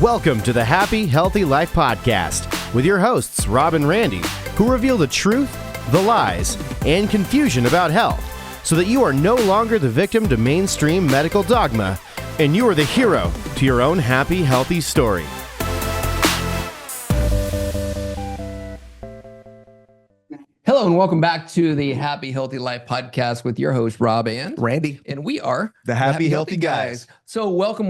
Welcome to the Happy, Healthy Life Podcast with your hosts, Rob and Randy, who reveal the truth, the lies, and confusion about health so that you are no longer the victim to mainstream medical dogma and you are the hero to your own happy, healthy story. Hello and welcome back to the Happy Healthy Life Podcast with your host, Rob and Randy. And we are The Happy Healthy Guys. So welcome.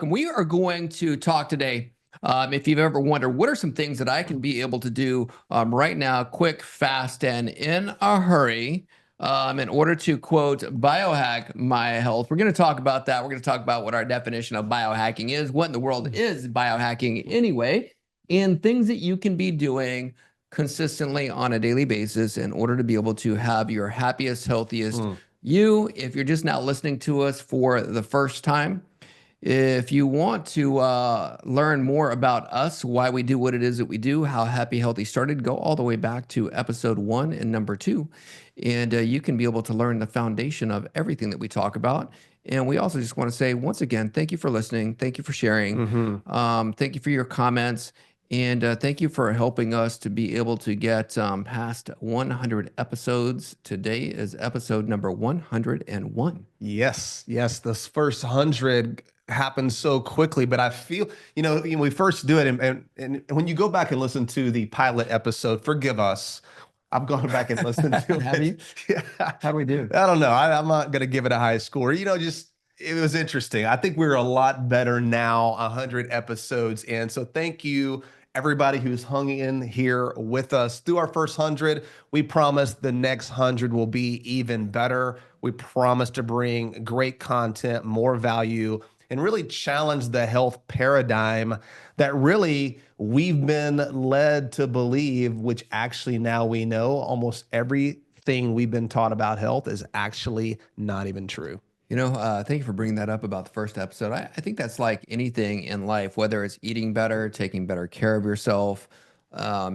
We are going to talk today. If you've ever wondered, what are some things that I can be able to do right now, quick, fast, and in a hurry in order to, quote, biohack my health. We're going to talk about that. We're going to talk about what our definition of biohacking is, what in the world is biohacking anyway, and things that you can be doing consistently on a daily basis in order to be able to have your happiest, healthiest you. If you're just now listening to us for the first time, if you want to learn more about us, why we do what it is that we do, how Happy Healthy started, go all the way back to episode 1 and number 2. And you can be able to learn the foundation of everything that we talk about. And we also just want to say, once again, thank you for listening. Thank you for sharing. Thank you for your comments. And thank you for helping us to be able to get past 100 episodes. Today is episode number 101. Yes, this first 100 happened so quickly, but I feel, when we first do it, and when you go back and listen to the pilot episode, forgive us. I've gone back and listened to it. Have you? Yeah. How do we do? I don't know. I'm not going to give it a high score. It was interesting. I think we're a lot better now, 100 episodes in. So thank you, everybody who's hung in here with us through our first 100. We promise the next 100 will be even better. We promise to bring great content, more value, and really challenge the health paradigm that really we've been led to believe, which actually now we know almost everything we've been taught about health is actually not even true. Thank you for bringing that up about the first episode. I think that's like anything in life, whether it's eating better, taking better care of yourself,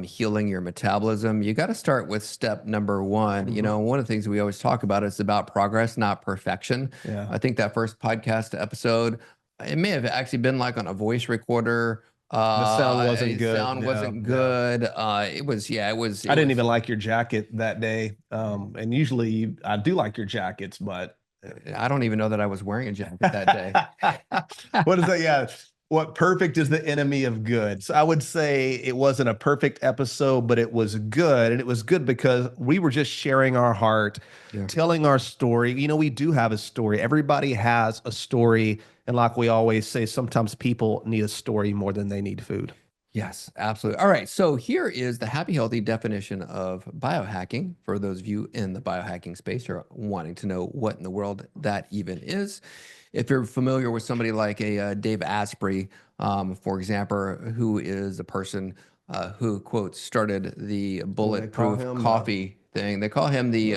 healing your metabolism. You got to start with step number 1. One of the things we always talk about is about progress, not perfection. Yeah. I think that first podcast episode, it may have actually been like on a voice recorder. The sound wasn't good. Sound wasn't good. It was. I didn't even like your jacket that day. And usually I do like your jackets, but I don't even know that I was wearing a jacket that day. What is that? Yeah. What perfect is the enemy of good. So I would say it wasn't a perfect episode, but it was good. And it was good because we were just sharing our heart, telling our story. We do have a story. Everybody has a story. And like we always say, sometimes people need a story more than they need food. Yes, absolutely. All right. So here is the happy, healthy definition of biohacking for those of you in the biohacking space or wanting to know what in the world that even is. If you're familiar with somebody like a Dave Asprey, for example, who is a person who, quote, started the bulletproof coffee thing. They call him the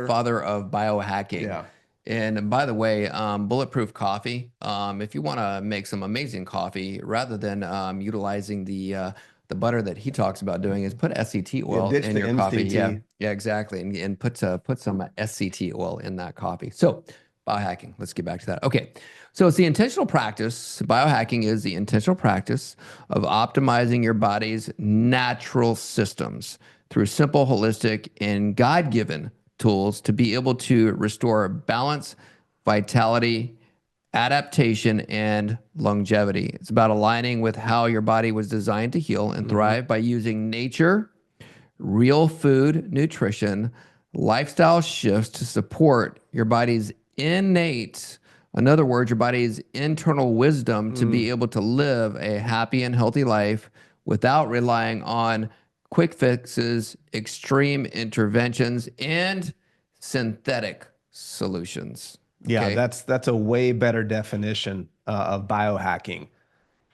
father of biohacking. Yeah. And by the way, bulletproof coffee, if you want to make some amazing coffee, rather than utilizing the butter that he talks about doing, is put SCT oil in your coffee. Yeah, exactly. And put some SCT oil in that coffee. So biohacking, let's get back to that. Okay. So it's the intentional practice. Biohacking is the intentional practice of optimizing your body's natural systems through simple, holistic, and God-given tools to be able to restore balance, vitality, adaptation, and longevity. It's about aligning with how your body was designed to heal and thrive by using nature, real food, nutrition, lifestyle shifts to support your body's innate, in other words, your body's internal wisdom to be able to live a happy and healthy life without relying on quick fixes, extreme interventions, and synthetic solutions. Yeah, that's a way better definition of biohacking,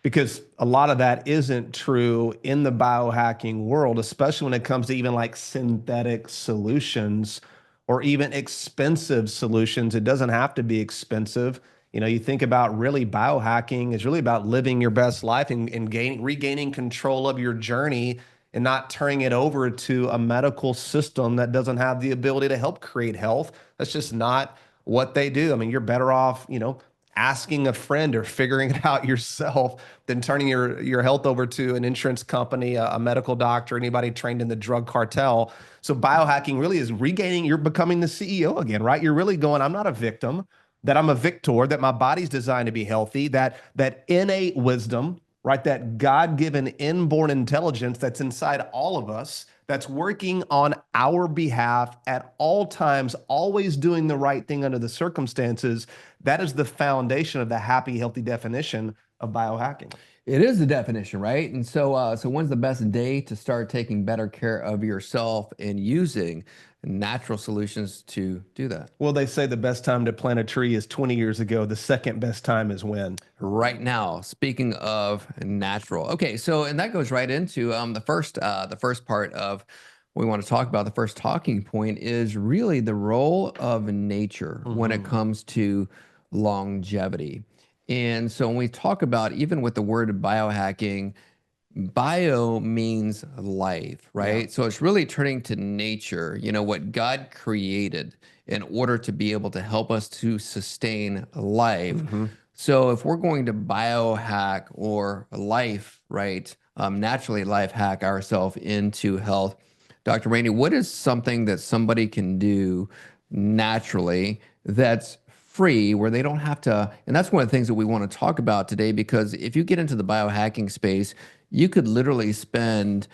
because a lot of that isn't true in the biohacking world, especially when it comes to even like synthetic solutions or even expensive solutions. It doesn't have to be expensive. You think about really biohacking is really about living your best life and regaining control of your journey and not turning it over to a medical system that doesn't have the ability to help create health. That's just not what they do. I mean, you're better off, asking a friend or figuring it out yourself than turning your health over to an insurance company, a medical doctor, anybody trained in the drug cartel. So biohacking really is regaining, you're becoming the CEO again, right? You're really going, I'm not a victim, that I'm a victor, that my body's designed to be healthy, that innate wisdom, right? That God-given inborn intelligence that's inside all of us, that's working on our behalf at all times, always doing the right thing under the circumstances. That is the foundation of the happy, healthy definition of biohacking. It is the definition, right? And so when's the best day to start taking better care of yourself and using natural solutions to do that? Well, they say the best time to plant a tree is 20 years ago. The second best time is when? Right now. Speaking of natural. Okay, so and that goes right into the first part of what we want to talk about. The first talking point is really the role of nature when it comes to longevity. And so when we talk about, even with the word biohacking, bio means life, right? So it's really turning to nature, what God created in order to be able to help us to sustain life. So if we're going to biohack or life, right, naturally life hack ourselves into health, Dr. Randy, what is something that somebody can do naturally that's free, where they don't have to? And that's one of the things that we want to talk about today, because if you get into the biohacking space, you could literally spend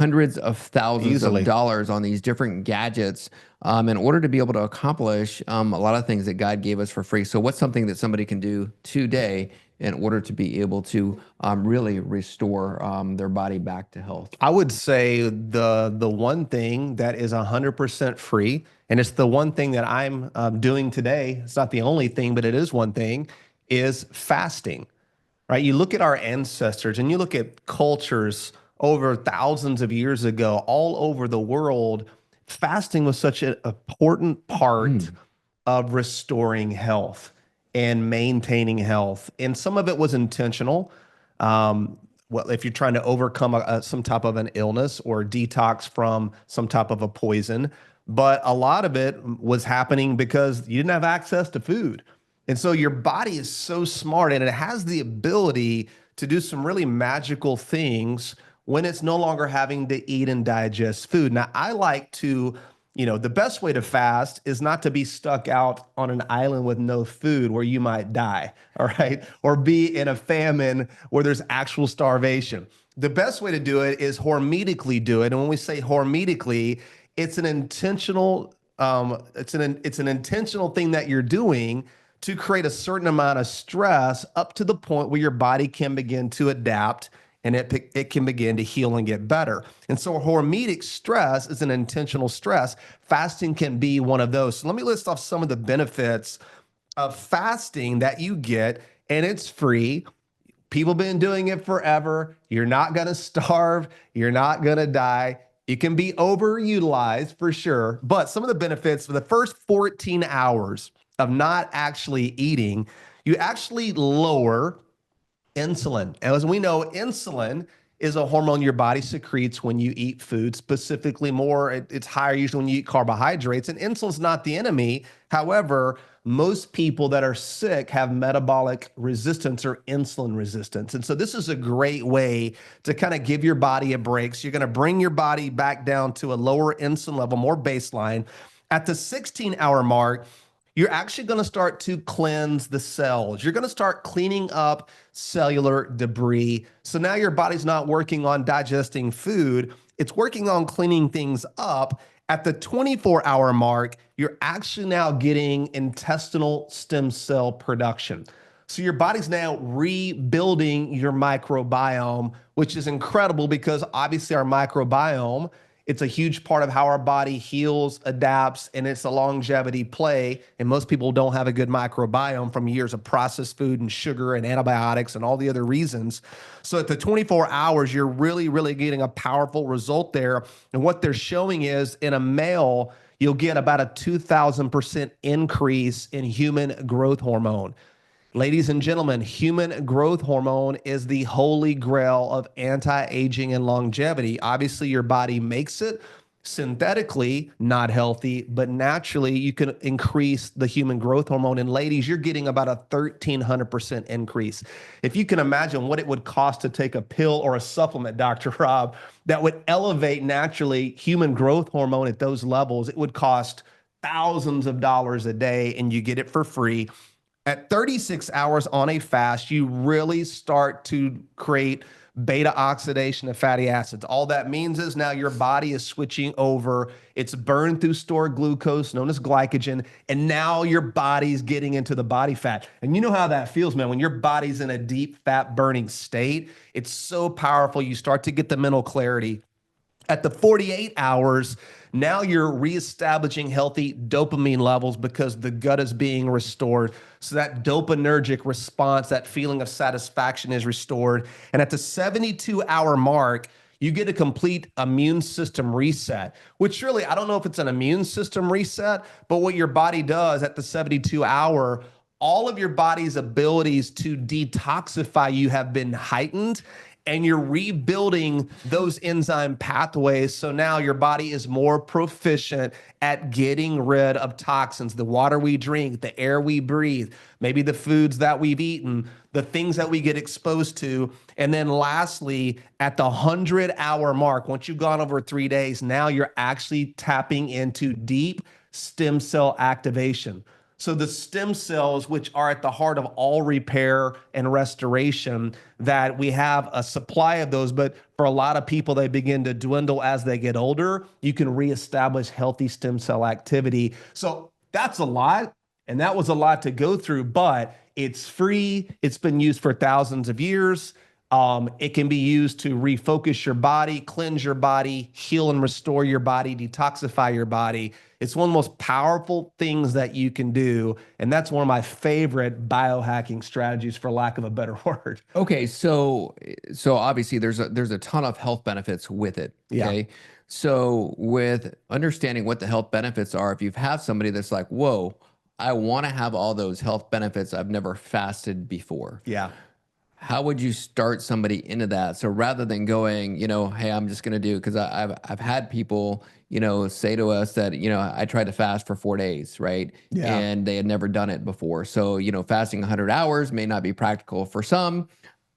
hundreds of thousands of dollars on these different gadgets in order to be able to accomplish a lot of things that God gave us for free. So what's something that somebody can do today in order to be able to really restore their body back to health? I would say the one thing that is 100% free, and it's the one thing that I'm doing today, it's not the only thing, but it is one thing, is fasting, right? You look at our ancestors and you look at cultures over thousands of years ago, all over the world, fasting was such an important part of restoring health and maintaining health. And some of it was intentional. Well, if you're trying to overcome some type of an illness or detox from some type of a poison, but a lot of it was happening because you didn't have access to food. And so your body is so smart, and it has the ability to do some really magical things when it's no longer having to eat and digest food. Now, I like to, the best way to fast is not to be stuck out on an island with no food where you might die, all right? Or be in a famine where there's actual starvation. The best way to do it is hormetically do it. And when we say hormetically, it's an intentional, it's an intentional thing that you're doing to create a certain amount of stress up to the point where your body can begin to adapt and it can begin to heal and get better. And so hormetic stress is an intentional stress. Fasting can be one of those. So let me list off some of the benefits of fasting that you get, and it's free. People have been doing it forever. You're not going to starve. You're not going to die. It can be overutilized for sure, but some of the benefits for the first 14 hours of not actually eating, you actually lower insulin. And as we know, insulin is a hormone your body secretes when you eat food, specifically it's higher usually when you eat carbohydrates, and insulin's not the enemy. However, most people that are sick have metabolic resistance or insulin resistance. And so this is a great way to kind of give your body a break. So you're going to bring your body back down to a lower insulin level, more baseline. At the 16-hour mark, you're actually going to start to cleanse the cells. You're going to start cleaning up cellular debris. So now your body's not working on digesting food. It's working on cleaning things up. At the 24-hour mark, you're actually now getting intestinal stem cell production. So your body's now rebuilding your microbiome, which is incredible because obviously our microbiome, it's a huge part of how our body heals, adapts, and it's a longevity play. And most people don't have a good microbiome from years of processed food and sugar and antibiotics and all the other reasons. So at the 24 hours, you're really, really getting a powerful result there. And what they're showing is in a male, you'll get about a 2,000% increase in human growth hormone. Ladies and gentlemen, human growth hormone is the holy grail of anti-aging and longevity. Obviously, your body makes it, synthetically not healthy, but naturally you can increase the human growth hormone. And ladies, you're getting about a 1,300% increase. If you can imagine what it would cost to take a pill or a supplement, Dr. Rob, that would elevate naturally human growth hormone at those levels, it would cost thousands of dollars a day, and you get it for free. At 36 hours on a fast, you really start to create beta oxidation of fatty acids. All that means is now your body is switching over. It's burned through stored glucose, known as glycogen, and now your body's getting into the body fat. And you know how that feels, man, when your body's in a deep fat burning state. It's so powerful. You start to get the mental clarity. At the 48 hours, now you're reestablishing healthy dopamine levels because the gut is being restored. So that dopaminergic response, that feeling of satisfaction is restored. And at the 72-hour mark, you get a complete immune system reset, which really, I don't know if it's an immune system reset, but what your body does at the 72-hour, all of your body's abilities to detoxify you have been heightened, and you're rebuilding those enzyme pathways. So now your body is more proficient at getting rid of toxins, the water we drink, the air we breathe, maybe the foods that we've eaten, the things that we get exposed to. And then lastly, at the 100-hour mark, once you've gone over 3 days, now you're actually tapping into deep stem cell activation. So the stem cells, which are at the heart of all repair and restoration, that we have a supply of those, but for a lot of people, they begin to dwindle as they get older. You can reestablish healthy stem cell activity. So that's a lot, and that was a lot to go through, but it's free. It's been used for thousands of years. It can be used to refocus your body, cleanse your body, heal and restore your body, detoxify your body. It's one of the most powerful things that you can do. And that's one of my favorite biohacking strategies, for lack of a better word. Okay, so obviously there's a ton of health benefits with it. Okay. Yeah. So with understanding what the health benefits are, if you've had somebody that's like, whoa, I want to have all those health benefits, I've never fasted before. Yeah. How would you start somebody into that? So rather than going, hey, I'm just going to do, because I've had people, say to us that, I tried to fast for 4 days, right? Yeah. And they had never done it before. So, fasting 100 hours may not be practical for some.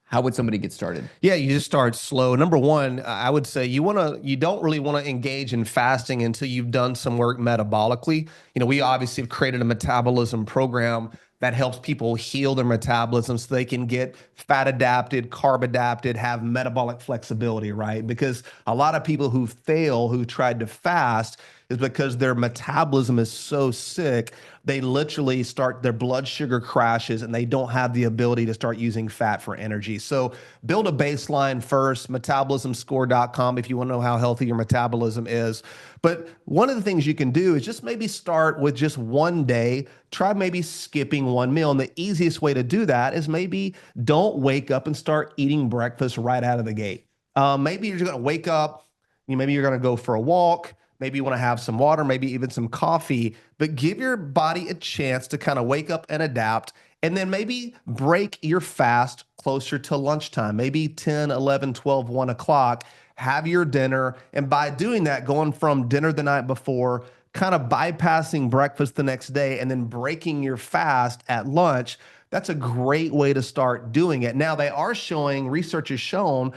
How would somebody get started? Yeah, you just start slow. Number one, I would say you don't really want to engage in fasting until you've done some work metabolically. We obviously have created a metabolism program that helps people heal their metabolism so they can get fat adapted, carb adapted, have metabolic flexibility, right? Because a lot of people who tried to fast, is because their metabolism is so sick, they literally their blood sugar crashes and they don't have the ability to start using fat for energy. So build a baseline first, metabolismscore.com, if you want to know how healthy your metabolism is. But one of the things you can do is just maybe start with just 1 day, try maybe skipping one meal. And the easiest way to do that is maybe don't wake up and start eating breakfast right out of the gate. Maybe you're just going to wake up, maybe you're going to go for a walk, maybe you want to have some water, maybe even some coffee, but give your body a chance to kind of wake up and adapt. And then maybe break your fast closer to lunchtime, maybe 10, 11, 12, 1 o'clock, have your dinner. And by doing that, going from dinner the night before, kind of bypassing breakfast the next day, and then breaking your fast at lunch, that's a great way to start doing it. Now, research has shown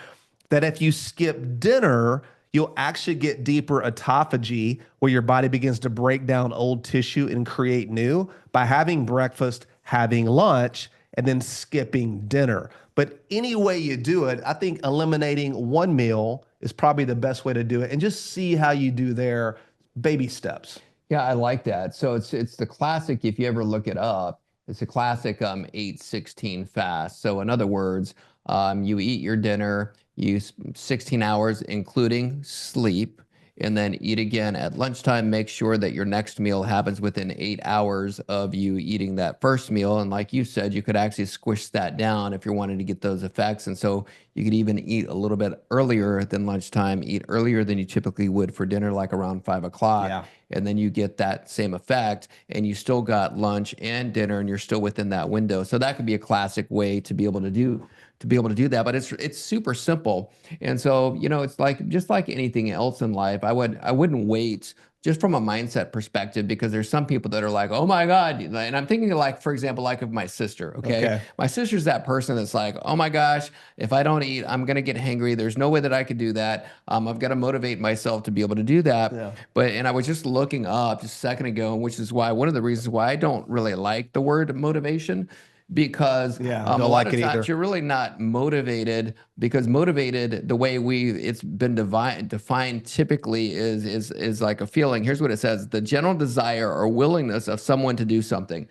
that if you skip dinner, you'll actually get deeper autophagy, where your body begins to break down old tissue and create new, by having breakfast, having lunch, and then skipping dinner. But any way you do it, I think eliminating one meal is probably the best way to do it, and just see how you do there, baby steps. Yeah, I like that. So it's the classic, if you ever look it up, it's a classic 8-16 fast. So in other words, you eat your dinner, you 16 hours, including sleep, and then eat again at lunchtime. Make sure that your next meal happens within 8 hours of you eating that first meal. And like you said, you could actually squish that down if you're wanting to get those effects. And so you could even eat a little bit earlier than lunchtime, eat earlier than you typically would for dinner, like around 5 o'clock. Yeah. And then you get that same effect, and you still got lunch and dinner, and you're still within that window. So that could be a classic way to be able to to be able to do that. But it's super simple. And so, it's like just like anything else in life, I wouldn't wait just from a mindset perspective, because there's some people that are like, oh my God. And I'm thinking like, for example, like of my sister. Okay. My sister's that person that's like, oh my gosh, if I don't eat, I'm going to get hangry. There's no way that I could do that. I've got to motivate myself to be able to do that. Yeah. And I was just looking up just a second ago, which is why one of the reasons why I don't really like the word motivation, because a lot of times you're really not motivated, because motivated, the way it's been defined typically is like a feeling. Here's what it says: the general desire or willingness of someone to do something.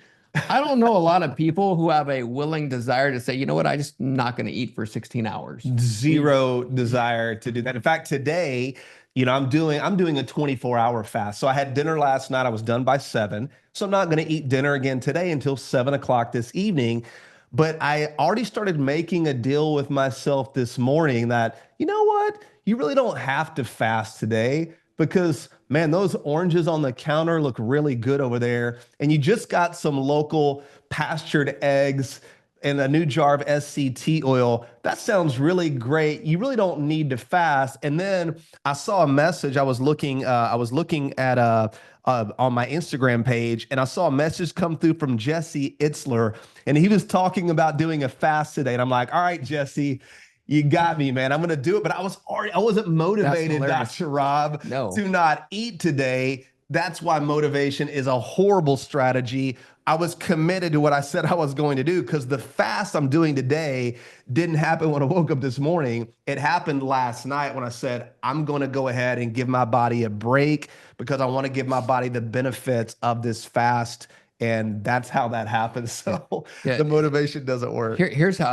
I don't know a lot of people who have a willing desire to say, you know what, I just not going to eat for 16 hours. Zero desire to do that. In fact, today, I'm doing a 24-hour fast. So I had dinner last night. I was done by 7. So I'm not going to eat dinner again today until 7 o'clock this evening. But I already started making a deal with myself this morning that, you know what, you really don't have to fast today, because man, those oranges on the counter look really good over there. And you just got some local pastured eggs and a new jar of SCT oil. That sounds really great. You really don't need to fast. And then I saw a message. I was looking at on my Instagram page, and I saw a message come through from Jesse Itzler, and he was talking about doing a fast today. And I'm like, all right, Jesse, you got me, man. I'm going to do it. But I wasn't motivated, Dr. Rob, to not eat today. That's why motivation is a horrible strategy. I was committed to what I said I was going to do, because the fast I'm doing today didn't happen when I woke up this morning. It happened last night when I said, I'm going to go ahead and give my body a break, because I want to give my body the benefits of this fast. And that's how that happens. So the motivation doesn't work. Here's how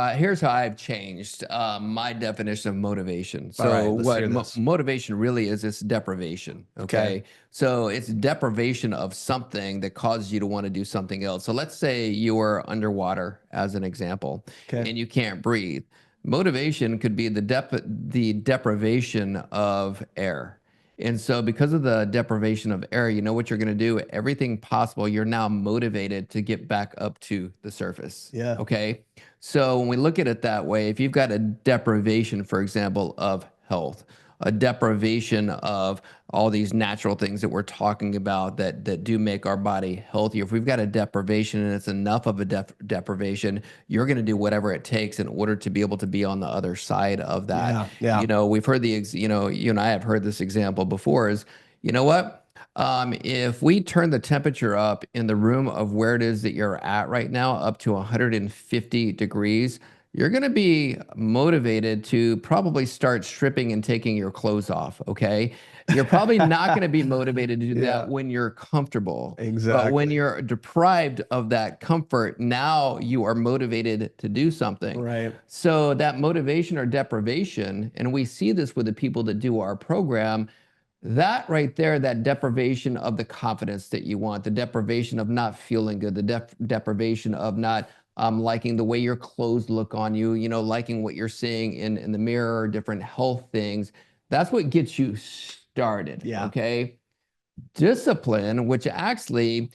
I've changed my definition of motivation. So what motivation really is, it's deprivation. Okay. So it's deprivation of something that causes you to want to do something else. So let's say you are underwater, as an example, and you can't breathe. Motivation could be the deprivation of air. And so because of the deprivation of air, you know what you're going to do? Everything possible, you're now motivated to get back up to the surface. Yeah. Okay. So when we look at it that way, if you've got a deprivation, for example, of health, a deprivation of all these natural things that we're talking about that do make our body healthier. If we've got a deprivation and it's enough of a deprivation, you're going to do whatever it takes in order to be able to be on the other side of that. We've heard you and I have heard this example before is, you know what? If we turn the temperature up in the room of where it is that you're at right now, up to 150 degrees, you're going to be motivated to probably start stripping and taking your clothes off. Okay. You're probably not going to be motivated to do that when you're comfortable. Exactly. But when you're deprived of that comfort, now you are motivated to do something. Right. So that motivation or deprivation, and we see this with the people that do our program, that right there, that deprivation of the confidence that you want, the deprivation of not feeling good, the deprivation of not liking the way your clothes look on you, liking what you're seeing in the mirror, different health things. That's what gets you started. Yeah. Okay. Discipline, which actually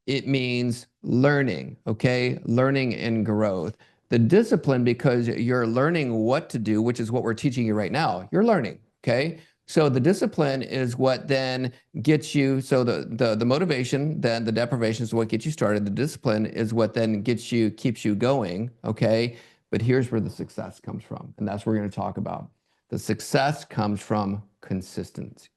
it means learning. Okay. Learning and growth. The discipline, because you're learning what to do, which is what we're teaching you right now. You're learning. Okay. So the discipline is what then gets you, so the motivation, then the deprivation is what gets you started. The discipline is what then keeps you going, okay? But here's where the success comes from, and that's what we're gonna talk about. The success comes from consistency.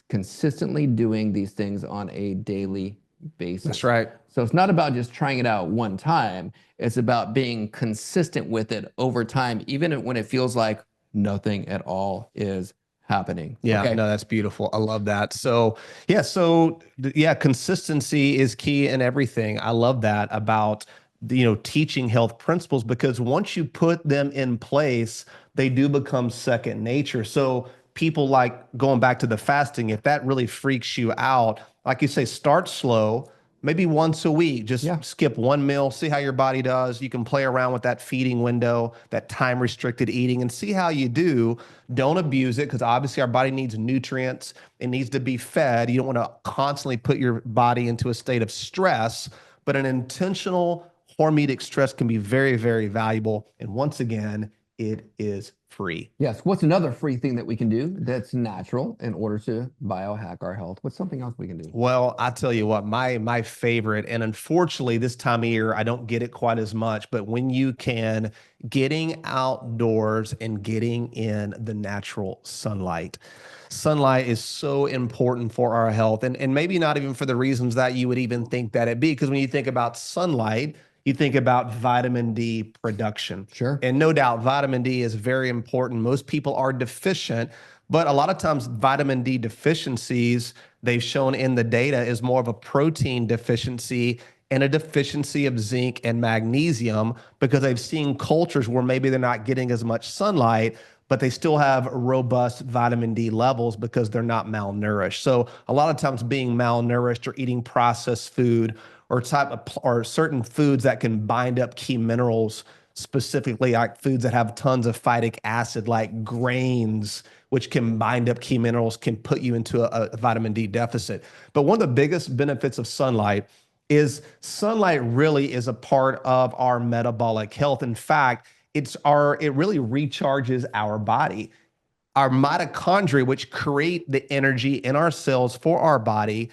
Consistently doing these things on a daily basis. That's right. So it's not about just trying it out one time. It's about being consistent with it over time, even when it feels like nothing at all is happening. Yeah, okay. No, that's beautiful. I love that. So consistency is key in everything. I love that about, teaching health principles, because once you put them in place, they do become second nature. So people, like going back to the fasting, if that really freaks you out, like you say, start slow. Maybe once a week, just skip one meal, see how your body does. You can play around with that feeding window, that time restricted eating, and see how you do. Don't abuse it, because obviously our body needs nutrients. It needs to be fed. You don't want to constantly put your body into a state of stress, but an intentional, hormetic stress can be very, very valuable. And once again, it is free. Yes. What's another free thing that we can do that's natural in order to biohack our health? What's something else we can do? Well, I tell you what, my favorite, and unfortunately this time of year, I don't get it quite as much, but when you can, getting outdoors and getting in the natural sunlight. Sunlight is so important for our health, and maybe not even for the reasons that you would even think that it be, because when you think about sunlight, you think about vitamin D production. Sure. And no doubt, vitamin D is very important. Most people are deficient, but a lot of times vitamin D deficiencies, they've shown in the data, is more of a protein deficiency and a deficiency of zinc and magnesium, because they've seen cultures where maybe they're not getting as much sunlight, but they still have robust vitamin D levels because they're not malnourished. So a lot of times being malnourished or eating processed food or certain foods that can bind up key minerals, specifically like foods that have tons of phytic acid, like grains, which can bind up key minerals, can put you into a vitamin D deficit. But one of the biggest benefits of sunlight is sunlight really is a part of our metabolic health. In fact, it really recharges our body. Our mitochondria, which create the energy in our cells for our body,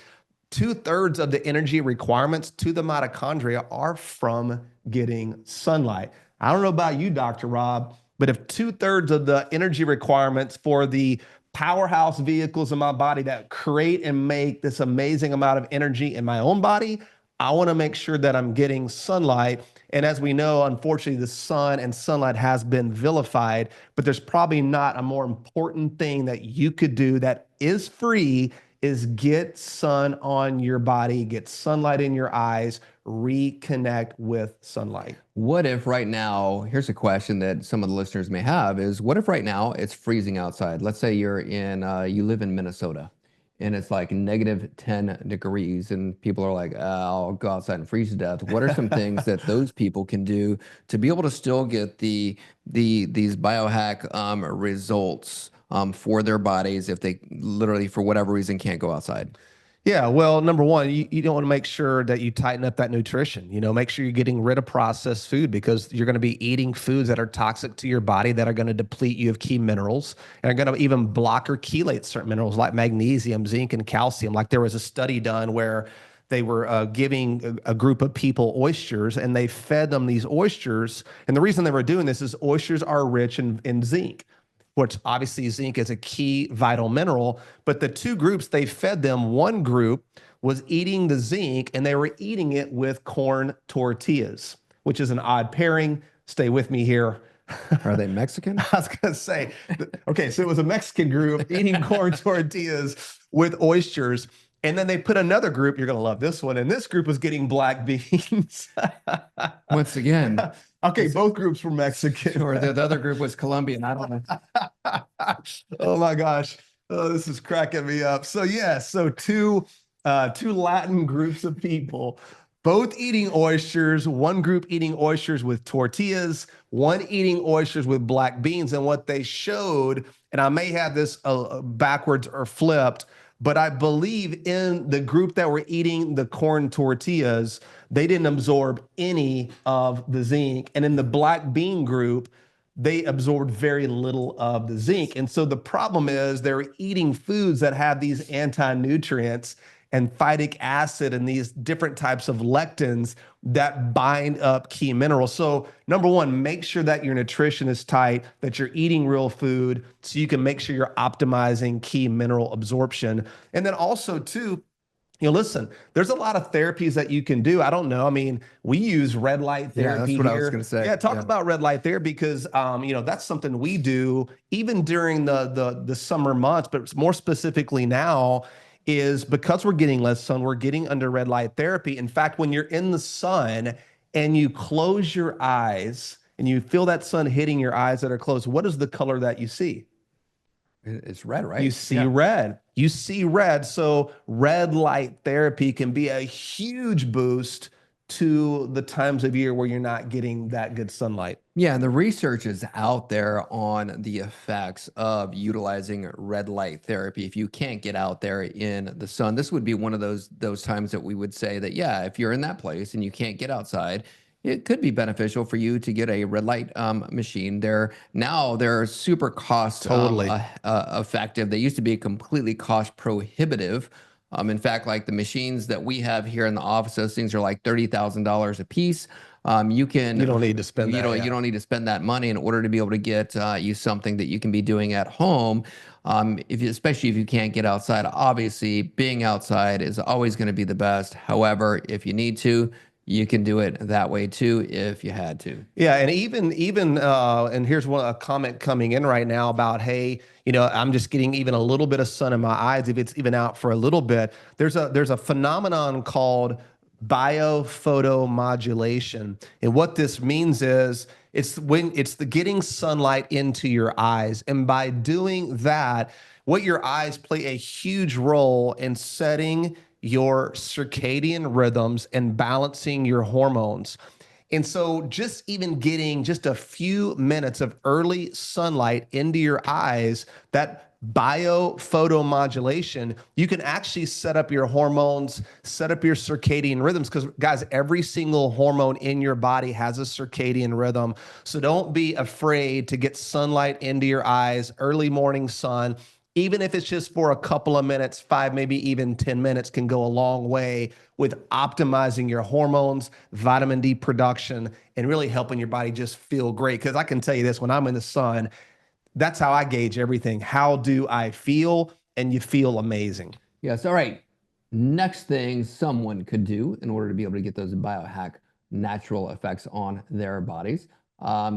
2/3 of the energy requirements to the mitochondria are from getting sunlight. I don't know about you, Dr. Rob, but if 2/3 of the energy requirements for the powerhouse vehicles in my body that create and make this amazing amount of energy in my own body, I want to make sure that I'm getting sunlight. And as we know, unfortunately, the sun and sunlight has been vilified, but there's probably not a more important thing that you could do that is free, is get sun on your body, get sunlight in your eyes, reconnect with sunlight. What if right now, here's a question that some of the listeners may have is, what if right now it's freezing outside? Let's say you live in Minnesota and it's like -10 degrees and people are like, I'll go outside and freeze to death. What are some things that those people can do to be able to still get these biohack results for their bodies if they literally, for whatever reason, can't go outside? Yeah, well, number one, you don't want to make sure that you tighten up that nutrition. Make sure you're getting rid of processed food, because you're going to be eating foods that are toxic to your body, that are going to deplete you of key minerals, and are going to even block or chelate certain minerals like magnesium, zinc, and calcium. Like there was a study done where they were giving a group of people oysters, and they fed them these oysters. And the reason they were doing this is oysters are rich in zinc, which obviously zinc is a key vital mineral. But the two groups they fed them, one group was eating the zinc and they were eating it with corn tortillas, which is an odd pairing. Stay with me here. Are they Mexican? I was going to say, okay, so it was a Mexican group eating corn tortillas with oysters. And then they put another group, you're going to love this one, and this group was getting black beans. Once again. Okay, both groups were Mexican. Or the other group was Colombian. I don't know. Oh my gosh. Oh, this is cracking me up. So yeah, so two Latin groups of people, both eating oysters, one group eating oysters with tortillas, one eating oysters with black beans. And what they showed, and I may have this backwards or flipped, but I believe in the group that were eating the corn tortillas, they didn't absorb any of the zinc. And in the black bean group, they absorbed very little of the zinc. And so the problem is they're eating foods that have these anti-nutrients and phytic acid and these different types of lectins that bind up key minerals. So number one, make sure that your nutrition is tight, that you're eating real food so you can make sure you're optimizing key mineral absorption. And then also too, listen, there's a lot of therapies that you can do. I don't know. I mean, we use red light therapy. Yeah, that's what I was going to say. Yeah, talk about red light therapy, because that's something we do even during the summer months, but more specifically now, is because we're getting less sun, we're getting under red light therapy. In fact, when you're in the sun and you close your eyes and you feel that sun hitting your eyes that are closed, what is the color that you see? It's red, right? You see red. You see red. So red light therapy can be a huge boost to the times of year where you're not getting that good sunlight. Yeah, and the research is out there on the effects of utilizing red light therapy. If you can't get out there in the sun, this would be one of those times that we would say that, yeah, if you're in that place and you can't get outside, it could be beneficial for you to get a red light machine. They're super cost Totally. effective. They used to be completely cost prohibitive. In fact, like the machines that we have here in the office, those things are like $30,000 a piece. You don't need to spend that. you don't need to spend that money in order to be able to get you something that you can be doing at home. Especially if you can't get outside. Obviously, being outside is always going to be the best. However, if you need to, you can do it that way too if you had to. Yeah, and even and here's a comment coming in right now about, hey, I'm just getting even a little bit of sun in my eyes if it's even out for a little bit. There's a phenomenon called biophotomodulation, and what this means is it's the getting sunlight into your eyes, and by doing that, what your eyes play a huge role in setting your circadian rhythms and balancing your hormones. And so just even getting just a few minutes of early sunlight into your eyes, that biophotomodulation, you can actually set up your hormones, set up your circadian rhythms. Because guys, every single hormone in your body has a circadian rhythm. So don't be afraid to get sunlight into your eyes, early morning sun. Even if it's just for a couple of minutes, 5, maybe even 10 minutes can go a long way with optimizing your hormones, vitamin D production, and really helping your body just feel great. Because I can tell you this, when I'm in the sun, that's how I gauge everything. How do I feel? And you feel amazing. Yes. All right. Next thing someone could do in order to be able to get those biohack natural effects on their bodies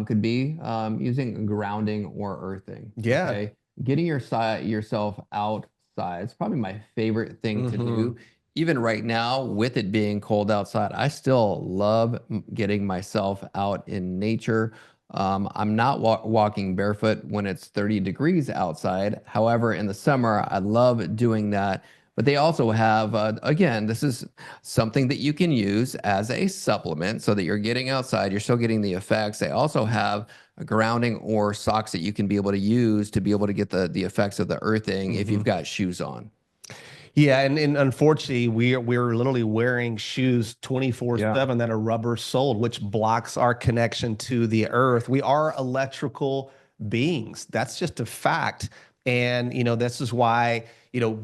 could be using grounding or earthing. Yeah. Okay? Getting yourself outside. It's probably my favorite thing to do. Even right now, with it being cold outside, I still love getting myself out in nature. I'm not walking barefoot when it's 30 degrees outside. However, in the summer, I love doing that. But they also have, again, this is something that you can use as a supplement so that you're getting outside, you're still getting the effects. They also have a grounding or socks that you can be able to use to be able to get the effects of the earthing if you've got shoes on. Yeah, and unfortunately, we're literally wearing shoes 24/7 that are rubber soled, which blocks our connection to the earth. We are electrical beings. That's just a fact. And this is why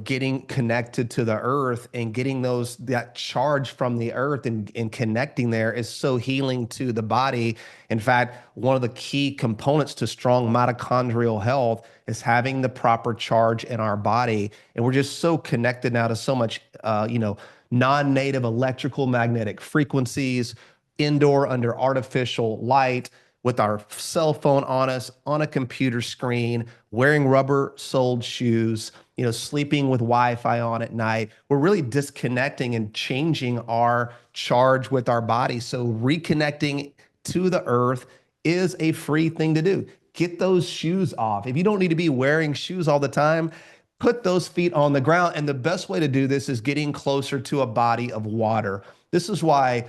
getting connected to the earth and getting that charge from the earth and connecting there is so healing to the body. In fact, one of the key components to strong mitochondrial health is having the proper charge in our body. And we're just so connected now to so much non-native electrical magnetic frequencies, indoor under artificial light, with our cell phone on us, on a computer screen, wearing rubber-soled shoes, sleeping with Wi-Fi on at night. We're really disconnecting and changing our charge with our body. So reconnecting to the earth is a free thing to do. Get those shoes off. If you don't need to be wearing shoes all the time, put those feet on the ground. And the best way to do this is getting closer to a body of water. This is why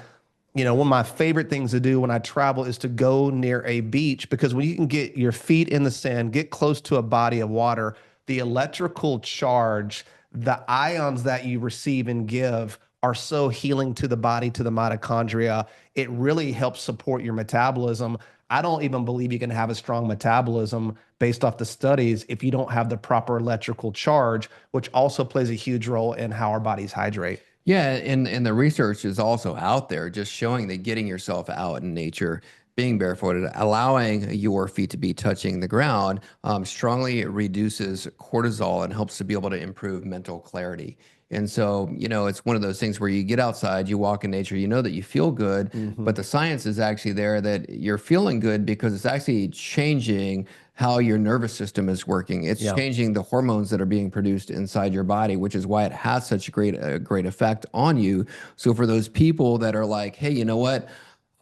one of my favorite things to do when I travel is to go near a beach, because when you can get your feet in the sand, get close to a body of water, the electrical charge, the ions that you receive and give are so healing to the body, to the mitochondria. It really helps support your metabolism. I don't even believe you can have a strong metabolism based off the studies if you don't have the proper electrical charge, which also plays a huge role in how our bodies hydrate. Yeah, and the research is also out there just showing that getting yourself out in nature, being barefooted, allowing your feet to be touching the ground, strongly reduces cortisol and helps to be able to improve mental clarity. And so, it's one of those things where you get outside, you walk in nature, you know that you feel good, but the science is actually there that you're feeling good because it's actually changing how your nervous system is working. It's changing the hormones that are being produced inside your body, which is why it has such a great effect on you. So for those people that are like, hey, you know what?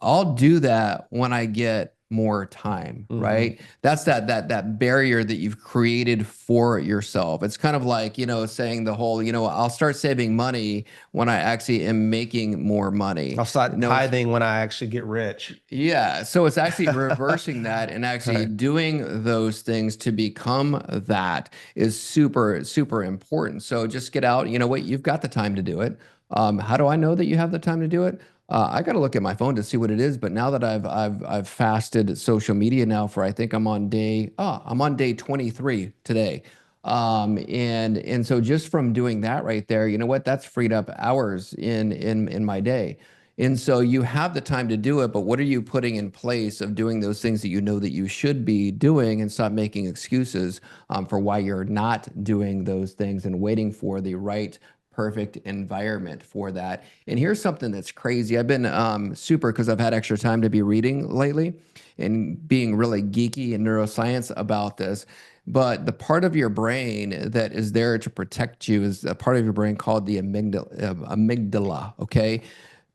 I'll do that when I get more time, right? That's that barrier that you've created for yourself. It's kind of like, saying the whole, I'll start saving money when I actually am making more money. I'll start tithing when I actually get rich. Yeah. So it's actually reversing that and actually doing those things to become that is super, super important. So just get out. You know what? You've got the time to do it. How do I know that you have the time to do it? I got to look at my phone to see what it is. But now that I've fasted social media now for, I think I'm on day 23 today. And so just from doing that right there, you know what? That's freed up hours in my day. And so you have the time to do it, but what are you putting in place of doing those things that you know that you should be doing, and stop making excuses for why you're not doing those things and waiting for the right perfect environment for that. And here's something that's crazy. I've been super, because I've had extra time to be reading lately and being really geeky in neuroscience about this. But the part of your brain that is there to protect you is a part of your brain called the amygdala, okay?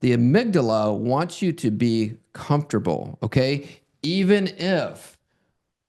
The amygdala wants you to be comfortable, okay? Even if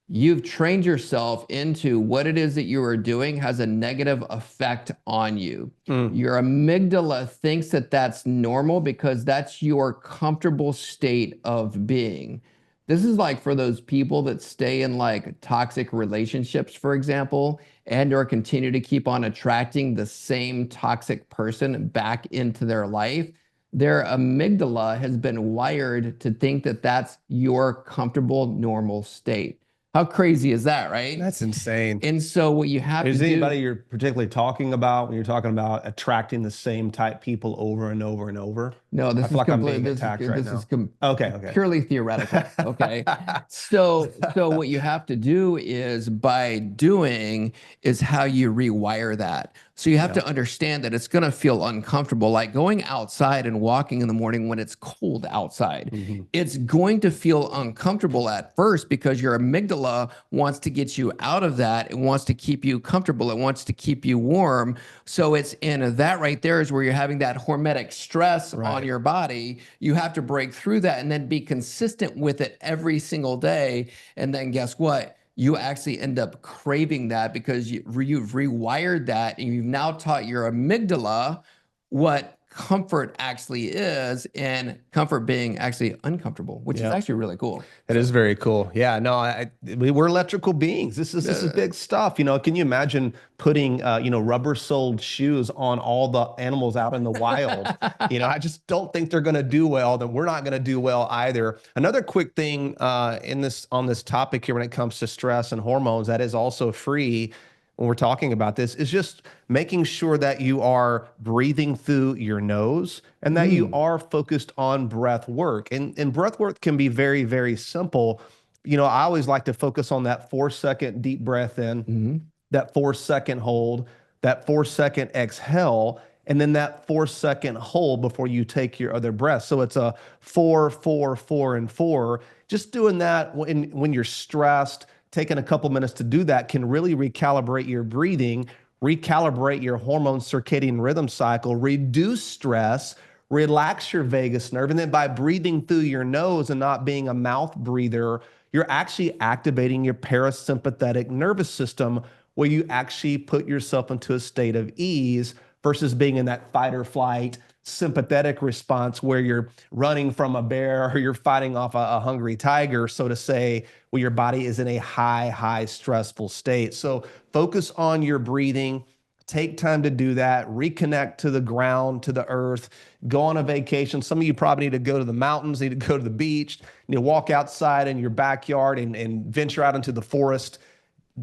you've trained yourself into what it is that you are doing has a negative effect on you. Your amygdala thinks that that's normal because that's your comfortable state of being. This is like for those people that stay in like toxic relationships, for example, and or continue to keep on attracting the same toxic person back into their life. Their amygdala has been wired to think that that's your comfortable, normal state. How crazy is that, right? That's insane. And so what you have to do... Is anybody you're particularly talking about when you're talking about attracting the same type people over and over and over? No, this I is feel like I'm completely, being attacked right now. Okay. Purely theoretical. Okay. So what you have to do is, by doing, is how you rewire that. So you have to understand that it's going to feel uncomfortable, like going outside and walking in the morning when it's cold outside. It's going to feel uncomfortable at first because your amygdala wants to get you out of that. It wants to keep you comfortable. It wants to keep you warm. So it's in that right there is where you're having that hormetic stress on your body. You have to break through that and then be consistent with it every single day. And then guess what? You actually end up craving that because you've rewired that, and you've now taught your amygdala what comfort actually is, and comfort being actually uncomfortable, which is actually really cool. It is very cool. Yeah, no, we're electrical beings. This is big stuff. You know, can you imagine putting, rubber soled shoes on all the animals out in the wild? You know, I just don't think they're going to do well. Then we're not going to do well either. Another quick thing on this topic here, when it comes to stress and hormones, that is also free when we're talking about this, is just making sure that you are breathing through your nose and that you are focused on breath work. And breath work can be very, very simple. You know, I always like to focus on that 4-second deep breath in, that 4-second hold, that 4-second exhale, and then that 4-second hold before you take your other breath. So it's a 4, 4, 4, and 4. Just doing that when you're stressed, taking a couple minutes to do that can really recalibrate your breathing, recalibrate your hormone circadian rhythm cycle, reduce stress, relax your vagus nerve. And then by breathing through your nose and not being a mouth breather, you're actually activating your parasympathetic nervous system, where you actually put yourself into a state of ease versus being in that fight or flight sympathetic response where you're running from a bear or you're fighting off a hungry tiger, so to say, where your body is in a high stressful state. So focus on your breathing. Take time to do that. Reconnect to the ground, to the earth. Go on a vacation. Some of you probably need to go to the mountains, need to go to the beach, walk outside in your backyard and venture out into the forest.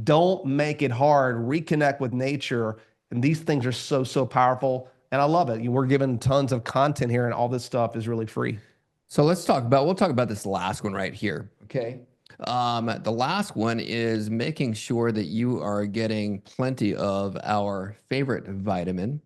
Don't make it hard. Reconnect with nature. And these things are so powerful. And I love it. We're given tons of content here, and all this stuff is really free. So we'll talk about this last one right here. Okay. The last one is making sure that you are getting plenty of our favorite vitamin,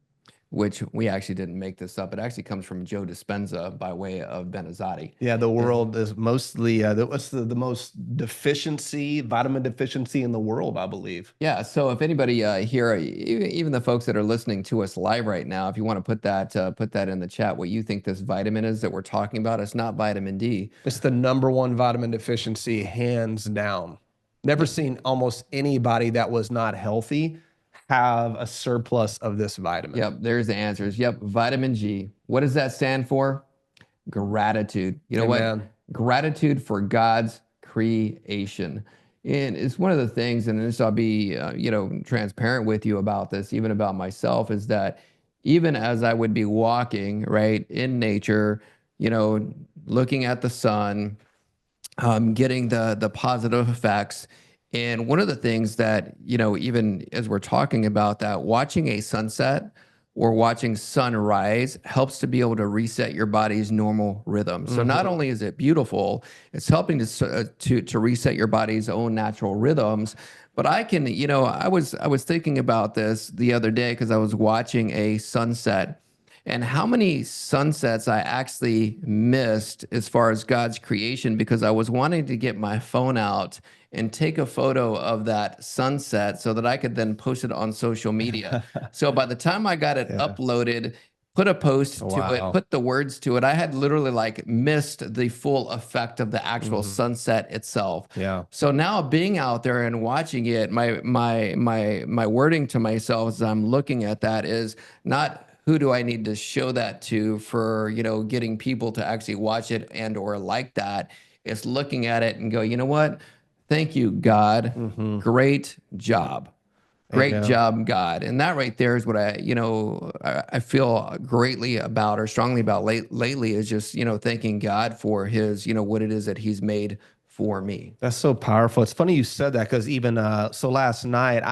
which we actually didn't make this up. It actually comes from Joe Dispenza by way of Benazati. Yeah, the world is mostly, what's the most vitamin deficiency in the world, I believe. Yeah, so if anybody here, even the folks that are listening to us live right now, if you want to put that in the chat, what you think this vitamin is that we're talking about, it's not vitamin D. It's the #1 vitamin deficiency, hands down. Never seen almost anybody that was not healthy have a surplus of this vitamin. Yep, there's the answers. Yep, vitamin G. What does that stand for? Gratitude. You know what? Gratitude for God's creation. And it's one of the things, and this I'll be, transparent with you about this, even about myself, is that even as I would be walking, right, in nature, looking at the sun, getting the positive effects. And one of the things that, even as we're talking about that, watching a sunset or watching sunrise helps to be able to reset your body's normal rhythm. So not only is it beautiful, it's helping to reset your body's own natural rhythms. But I can, I was thinking about this the other day because I was watching a sunset, and how many sunsets I actually missed as far as God's creation because I was wanting to get my phone out and take a photo of that sunset so that I could then post it on social media. So by the time I got it uploaded, put a post to it, put the words to it, I had literally like missed the full effect of the actual sunset itself. Yeah. So now being out there and watching it, my wording to myself as I'm looking at that is not who do I need to show that to for, getting people to actually watch it and or like that. It's looking at it and go, you know what? Thank you, God. Great job. Great job, God. And that right there is what I feel greatly about or strongly about lately is just, thanking God for his, what it is that he's made for me. That's so powerful. It's funny you said that because even so last night,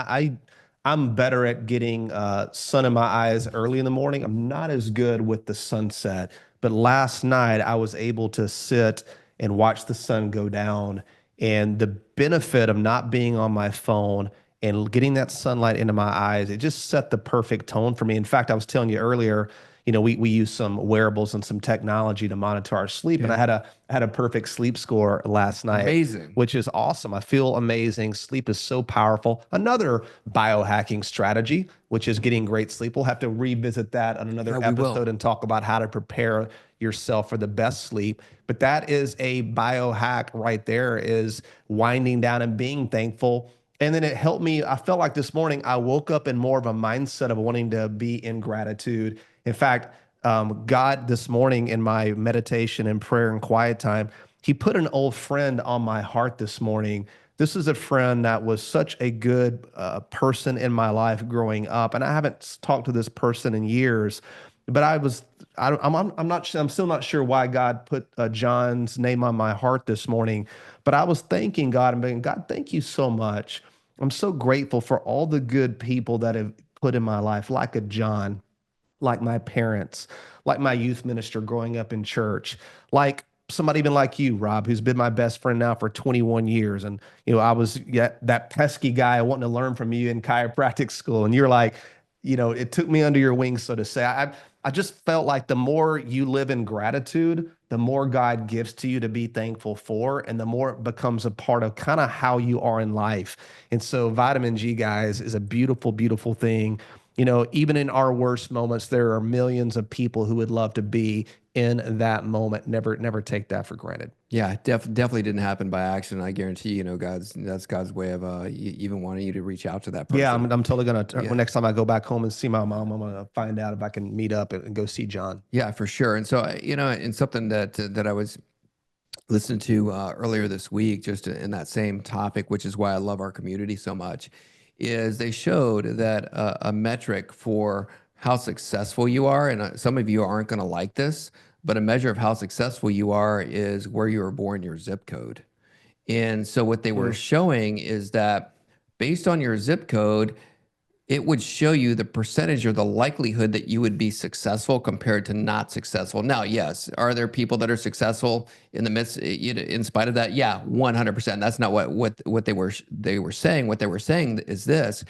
I'm better at getting sun in my eyes early in the morning. I'm not as good with the sunset, but last night I was able to sit and watch the sun go down. And the benefit of not being on my phone and getting that sunlight into my eyes, it just set the perfect tone for me. In fact, I was telling you earlier, we use some wearables and some technology to monitor our sleep, and I had a perfect sleep score last night. Amazing. Which is awesome. I feel amazing. Sleep is so powerful. Another biohacking strategy, which is getting great sleep. We'll have to revisit that on another episode and talk about how to prepare yourself for the best sleep. But that is a biohack right there, is winding down and being thankful. And then it helped me. I felt like this morning I woke up in more of a mindset of wanting to be in gratitude. In fact, God this morning in my meditation and prayer and quiet time, he put an old friend on my heart this morning. This is a friend that was such a good person in my life growing up, and I haven't talked to this person in years. But I'm still not sure why God put John's name on my heart this morning. But I was thanking God and being, God, thank you so much. I'm so grateful for all the good people that have put in my life, like a John, like my parents, like my youth minister growing up in church, like somebody even like you, Rob, who's been my best friend now for 21 years. And, I was that pesky guy wanting to learn from you in chiropractic school. And you're like, it took me under your wings, so to say. I just felt like the more you live in gratitude, the more God gives to you to be thankful for, and the more it becomes a part of kind of how you are in life. And so vitamin G, guys, is a beautiful, beautiful thing. Even in our worst moments, there are millions of people who would love to be in that moment. Never take that for granted. Yeah, definitely didn't happen by accident. I guarantee that's God's way of even wanting you to reach out to that person. Yeah, I'm totally gonna. Next time I go back home and see my mom, I'm gonna find out if I can meet up and go see John. Yeah, for sure. And so and something that I was listening to earlier this week, just in that same topic, which is why I love our community so much, is they showed that a metric for how successful you are, and some of you aren't going to like this, but a measure of how successful you are is where you were born, your zip code. And so what they were showing is that based on your zip code, it would show you the percentage or the likelihood that you would be successful compared to not successful. Now, yes, are there people that are successful in the midst, in spite of that? Yeah, 100%. That's not what they were saying. What they were saying is this,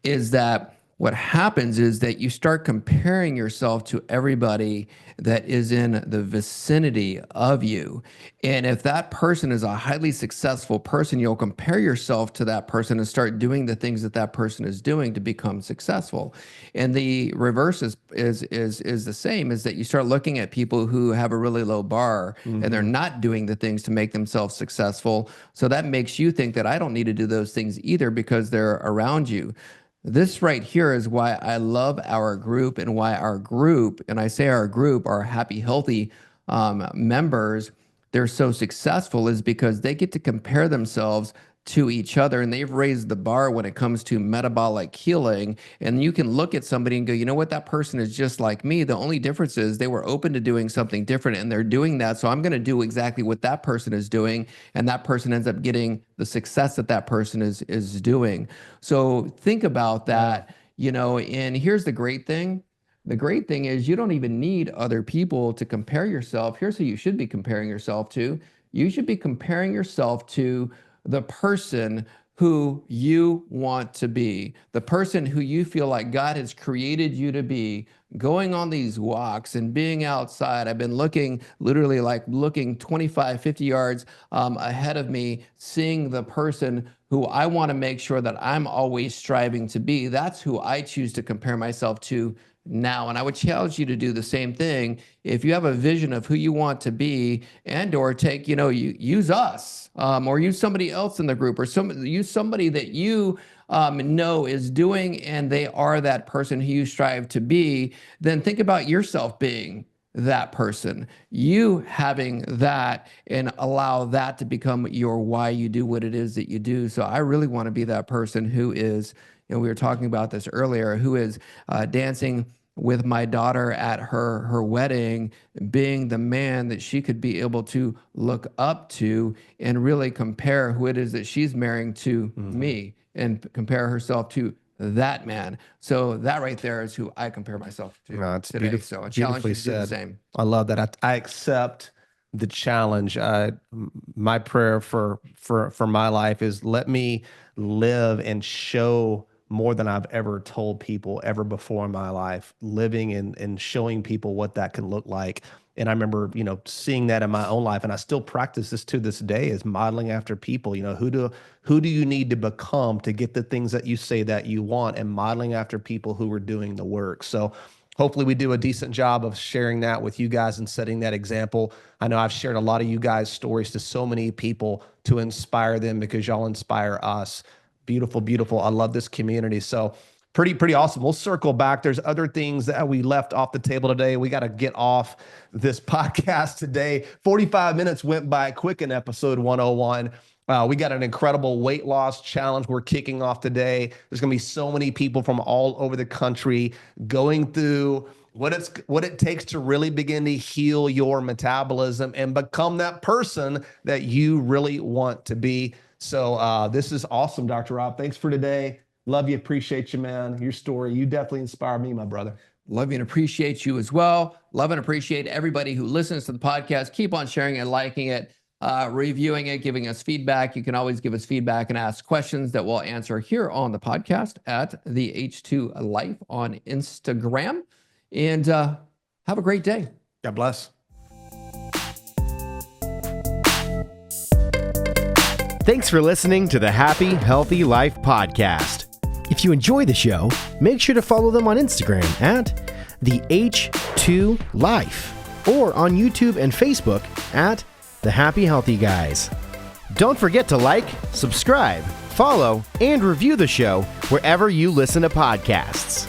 is that what happens is that you start comparing yourself to everybody that is in the vicinity of you. And if that person is a highly successful person, you'll compare yourself to that person and start doing the things that that person is doing to become successful. And the reverse is the same, is that you start looking at people who have a really low bar and they're not doing the things to make themselves successful. So that makes you think that I don't need to do those things either because they're around you. This right here is why I love our group, and why our group, and I say our group, our happy, healthy members, they're so successful, is because they get to compare themselves to each other, and they've raised the bar when it comes to metabolic healing. And you can look at somebody and go, you know what, that person is just like me. The only difference is they were open to doing something different, and they're doing that. So I'm going to do exactly what that person is doing, and that person ends up getting the success that that person is doing. So think about that, and here's the great thing. The great thing is you don't even need other people to compare yourself. Here's who you should be comparing yourself to. You should be comparing yourself to the person who you want to be, the person who you feel like God has created you to be, going on these walks and being outside. I've been looking 25, 50 yards ahead of me, seeing the person who I want to make sure that I'm always striving to be. That's who I choose to compare myself to now. And I would challenge you to do the same thing. If you have a vision of who you want to be, and or take, use us, or use somebody else in the group, or use somebody that you know is doing, and they are that person who you strive to be, then think about yourself being that person, you having that, and allow that to become your why you do what it is that you do. So I really want to be that person who is, we were talking about this earlier, who is dancing with my daughter at her wedding, being the man that she could be able to look up to and really compare who it is that she's marrying to me, and compare herself to that man. So that right there is who I compare myself to today. So I challenge you to do the same. I love that. I accept the challenge. My prayer for my life is, let me live and show more than I've ever told people ever before in my life, living and showing people what that can look like. And I remember, seeing that in my own life, and I still practice this to this day, is modeling after people. Who do you need to become to get the things that you say that you want, and modeling after people who are doing the work. So hopefully we do a decent job of sharing that with you guys and setting that example. I know I've shared a lot of you guys' stories to so many people to inspire them, because y'all inspire us. Beautiful, beautiful. I love this community. So pretty awesome. We'll circle back. There's other things that we left off the table today. We got to get off this podcast today. 45 minutes went by quick in episode 101. We got an incredible weight loss challenge we're kicking off today. There's going to be so many people from all over the country going through what it takes to really begin to heal your metabolism and become that person that you really want to be. So this is awesome, Dr. Rob. Thanks for today. Love you. Appreciate you, man. Your story, you definitely inspired me, my brother. Love you and appreciate you as well. Love and appreciate everybody who listens to the podcast. Keep on sharing it, liking it, reviewing it, giving us feedback. You can always give us feedback and ask questions that we'll answer here on the podcast at the H2 Life on Instagram. And have a great day. God bless. Thanks for listening to the Happy, Healthy Life podcast. If you enjoy the show, make sure to follow them on Instagram at the H2 Life, or on YouTube and Facebook at the Happy Healthy Guys. Don't forget to like, subscribe, follow, and review the show wherever you listen to podcasts.